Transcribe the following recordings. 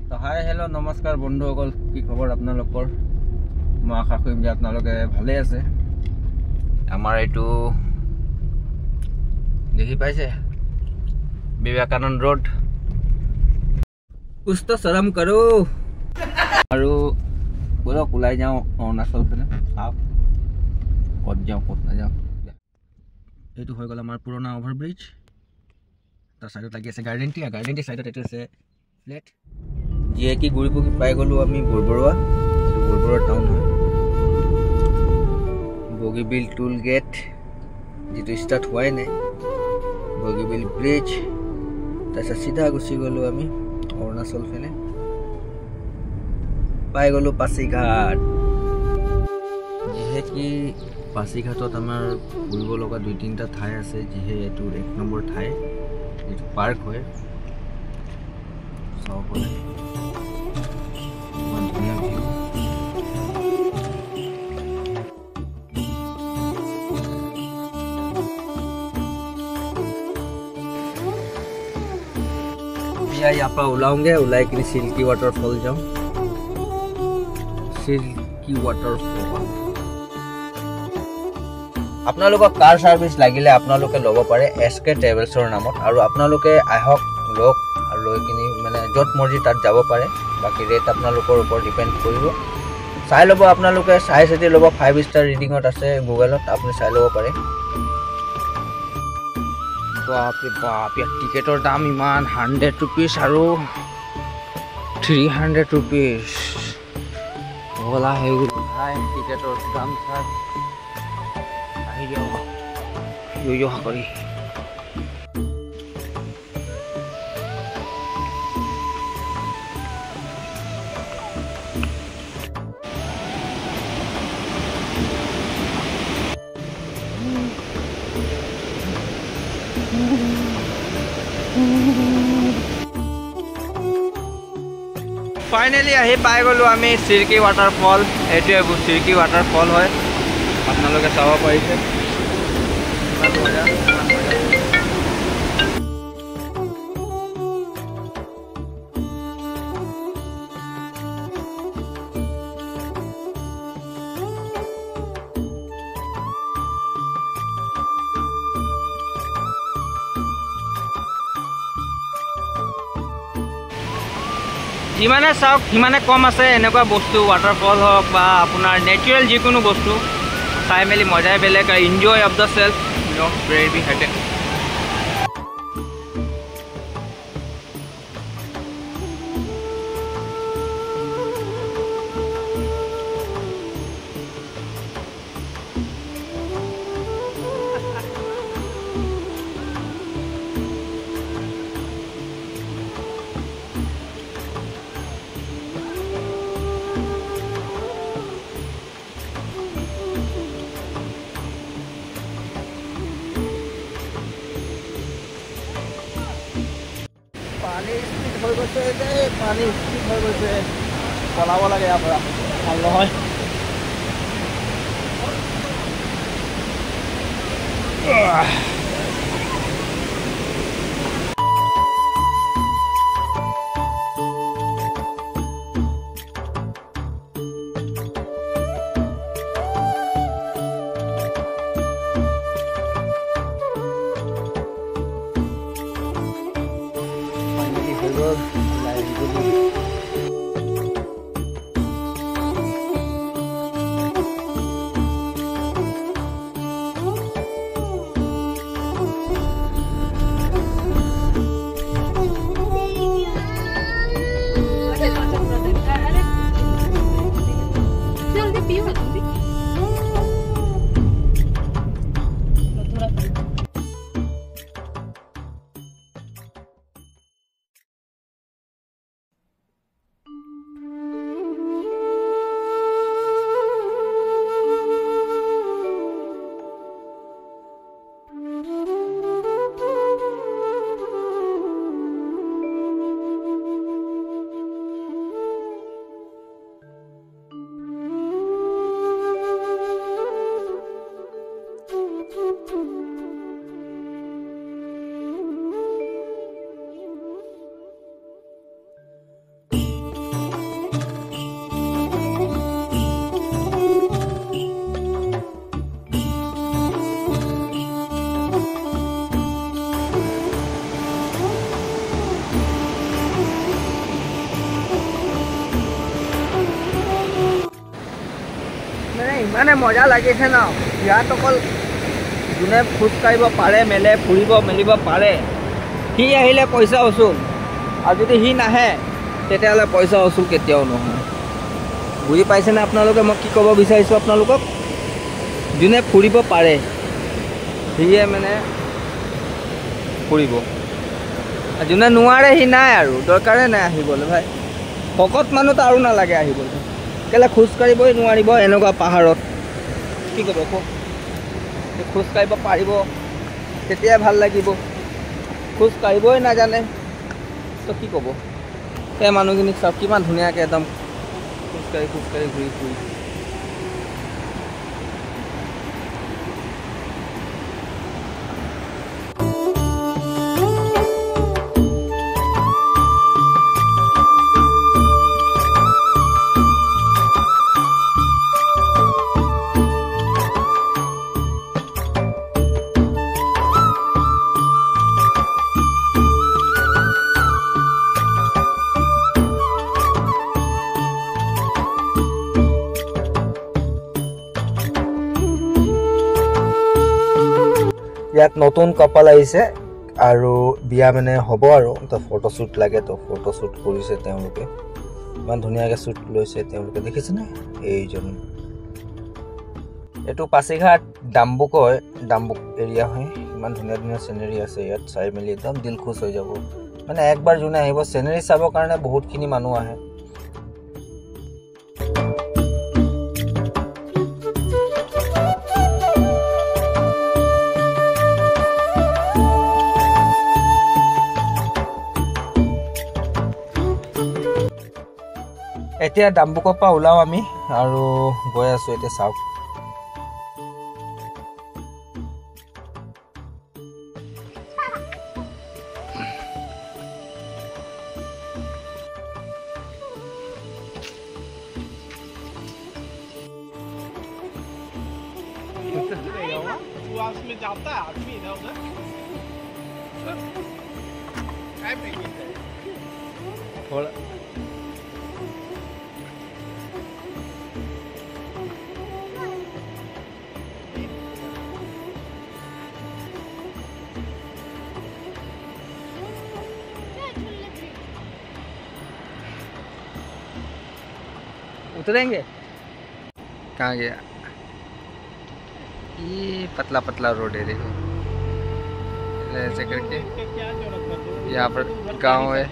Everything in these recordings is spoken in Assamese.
তো হাই হেল্ল' নমস্কাৰ বন্ধুসকল, কি খবৰ আপোনালোকৰ? মই আশা কৰিম যে আপোনালোকে ভালে আছে। আমাৰ এইটো দেখি পাইছে বিবেকানন্দ ৰোড, কুছ তো শৰম কৰো। আৰু বলক ওলাই যাওঁ অৰুণাচল ফালে, চাওক ক'ত যাওঁ ক'ত নাযাওঁ। এইটো হৈ গ'ল আমাৰ পুৰণা অভাৰব্ৰিজ। তাৰ চাইডত লাগি আছে গাৰ্ডেনটি চাইডত এইটো আছে ফ্লেট। যিয়ে কি ঘূৰি পকি পাই গ'লোঁ আমি বৰবৰুৱা টাউন হয়। বগীবিল টুল গেট যিটো ষ্টাৰ্ট হোৱাই নাই, বগীবিল ব্ৰিজ। তাৰপিছত চিধা গুচি গ'লোঁ আমি অৰুণাচল ফালে, পাই গ'লোঁ পাছিঘাট। যিহে কি পাছিঘাটত আমাৰ ফুৰিব লগা 2-3টা ঠাই আছে। যিহে এইটো 1 নম্বৰ ঠাই, যিটো পাৰ্ক হয়। চাব পাৰে ইমান ধুনীয়া ভিউ। ইয়াৰ পৰা ওলাওঁগে, ওলাই কিনে চিল্কি ৱাটাৰফল যাওঁ। চিল্কি ৱাটাৰফল আপোনালোকক কাৰ ছাৰ্ভিচ লাগিলে আপোনালোকে ল'ব পাৰে SK ট্ৰেভেলছৰ নামত। আৰু আপোনালোকে আহক লওক আৰু লৈ কিনি মানে য'ত মৰ্জি তাত যাব পাৰে। বাকী ৰেট আপোনালোকৰ ওপৰত ডিপেণ্ড কৰিব। চাই ল'ব, আপোনালোকে চাই চিতি ল'ব। 5 ষ্টাৰ ৰিডিঙত আছে গুগলত, আপুনি চাই ল'ব পাৰে। বাপৰে বাপ, ইয়াত টিকেটৰ দাম ইমান 100 ৰুপিজ আৰু 300 ৰুপিজ। বলা হৈ গ'ল ভাই টিকেটৰ দাম চাই। আহি যাওঁ কৰি ফাইনেলি আহি পাই গ'লোঁ আমি চিল্কি ৱাটাৰফল। এইটোৱে চিল্কি ৱাটাৰফল হয়, আপোনালোকে চাব পাৰিছে। যিমানে চাওক সিমানে কম আছে এনেকুৱা বস্তু, ৱাটাৰফল হওক বা আপোনাৰ নেচাৰেল যিকোনো বস্তু চাই মেলি মজাই বেলেগ। Enjoy of the self, very be happy. পানী স্পীড হৈ গৈছে যে, পানী স্পীড হৈ গৈছে, পলাব লাগে ইয়াৰ পৰা, ভাল নহয়। মানে মজা লাগিছে ন ইয়াত অকল যোনে খোজ কাঢ়িব পাৰে মেলে ফুৰিব মেলিব পাৰে সি আহিলে পইচা উচুল আৰু যদি সি নাহে তেতিয়াহ'লে পইচা উচুল কেতিয়াও নহয় বুজি পাইছেনে আপোনালোকে মই কি ক'ব বিচাৰিছোঁ আপোনালোকক যোনে ফুৰিব পাৰে সিয়ে মানে ফুৰিব যোনে নোৱাৰে সি নাই আৰু দৰকাৰে নাই আহিবলৈ ভাই শকত মানুহতো আৰু নালাগে আহিবলৈ কেলৈ খোজ কাঢ়িবই নোৱাৰিব এনেকুৱা পাহাৰত কি ক'ব কওক খোজ কাঢ়িব পাৰিব তেতিয়াই ভাল লাগিব খোজ কাঢ়িবই নাজানে তো কি ক'ব এই মানুহখিনিক চাওক কিমান ধুনীয়াকৈ একদম খোজকাঢ়ি ঘূৰি ফুৰি ইয়াত নতুন কপাল আহিছে আৰু বিয়া মানে হ'ব আৰু তো ফটোশ্বুট লাগে তো ফটোশ্বুট কৰিছে তেওঁলোকে ইমান ধুনীয়াকৈ শ্বুট লৈছে তেওঁলোকে দেখিছেনে এইজন এইটো পাছিঘাট ডাম্বুক হয় ডাম্বুক এৰিয়া হয় ইমান ধুনীয়া ধুনীয়া চিনেৰী আছে ইয়াত চাই মেলি একদম দিল খুচ হৈ যাব মানে একবাৰ যোনে আহিব চিনেৰী চাবৰ কাৰণে বহুতখিনি মানুহ আহে এতিয়া ডাম্বুকৰ পৰা ওলাও আমি আৰু গৈ আছোঁ এতিয়া চাওক उतरेंगे कहाँ गया ये पतला पतला रोड है देखो ऐसे करके यहाँ पर गांव है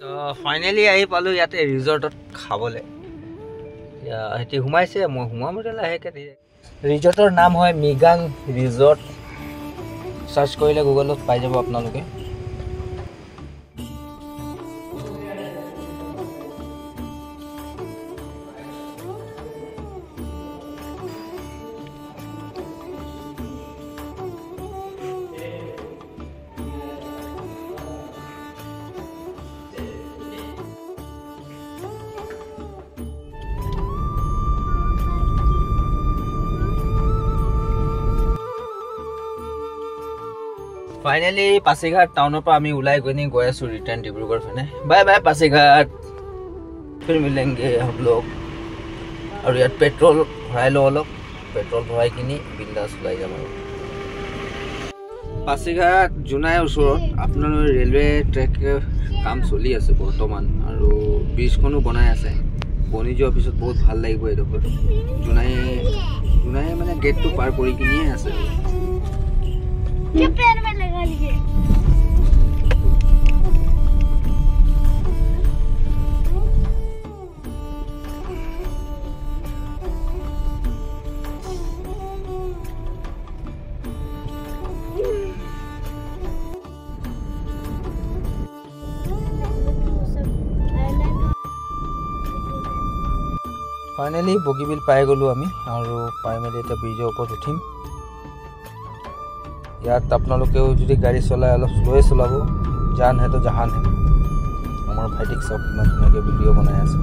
तो फाइनली आহি পালো ইয়াতে ৰিজৰ্টত খাবলৈ হেতি সোমাইছে মই সোমাম লাহেকৈ ৰিজৰ্টৰ নাম হয় মিগাং ৰিজৰ্ট সাৰ্চ কৰিলে গুগলত পাই যাব আপোনালোকে फाइनली पासीघाट टाउन पर आमी उलाई गई गई आसो रिटर्न डिब्रुगढ़ फने बाय बाय पासीघाट फिर मिलेंगे हम लोग और यार पेट्रोल भराई लो अलग पेट्रोल भराई किनी बिंदास उलाई जाम पासीघाट जुनाय उसरत आपनार रेलवे ट्रैक काम चली आछे बर्तमान और ब्रिजखनो बनाय आछे बनिजो ऑफिसत बहुत ভাল লাগিব এডোখৰ जुनाय माने गेट तो पार কৰি কিনিয়ে আছে क्या पैर में लगा लीजिए फाइनली बगीबिल पाई गलो आमी और पाई मेली एटा ब्रिजर ऊपर उठिम ইয়াত আপোনালোকেও যদি গাড়ী চলায় অলপ স্লোৱে চলাব জান হে তো জাহান হে আমাৰ ভাইটিক সব কিমান ধুনীয়াকৈ ভিডিঅ' বনাই আছে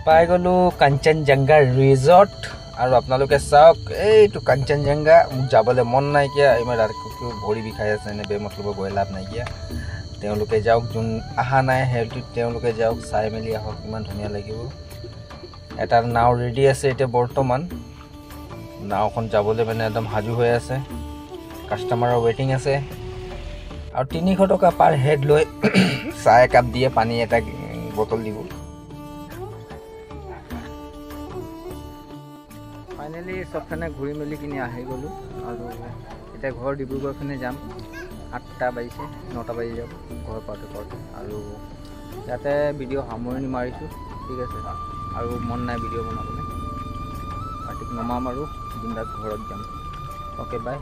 পাই গ'লো কাঞ্চনজংঘা ৰিজৰ্ট আৰু আপোনালোকে চাওক এইটো কাঞ্চনজংঘা মোক যাবলৈ মন নাইকিয়া ইমান ৰাতিপুৱা ভৰি বিষাই আছে এনে বেমতলব গৈ লাভ নাইকিয়া তেওঁলোকে যাওক যোন আহা নাই সেইটো তেওঁলোকে যাওক চাই মেলি আহক ইমান ধুনীয়া লাগিব এটা নাও ৰেডি আছে এতিয়া বৰ্তমান নাওখন যাবলৈ মানে একদম সাজু হৈ আছে কাষ্টমাৰৰ ৱেটিং আছে আৰু 300 টকা পাৰ হেড লৈ চাহ একাপ দিয়ে পানী এটা বটল দিব ফাইনেলি সবখানে ঘূৰি মেলি কিনি আহি গ'লোঁ আৰু এতিয়া ঘৰ ডিব্ৰুগড়খনে যাম 8টা বাজিছে 9টা বাজি যাব ঘৰ পাওঁতে আৰু ইয়াতে ভিডিঅ' সামৰণি মাৰিছোঁ ঠিক আছে আৰু মন নাই ভিডিঅ' বনাবলৈ ৰাতিক নমাম আৰু দিনদাত ঘৰত যাম অ'কে বাই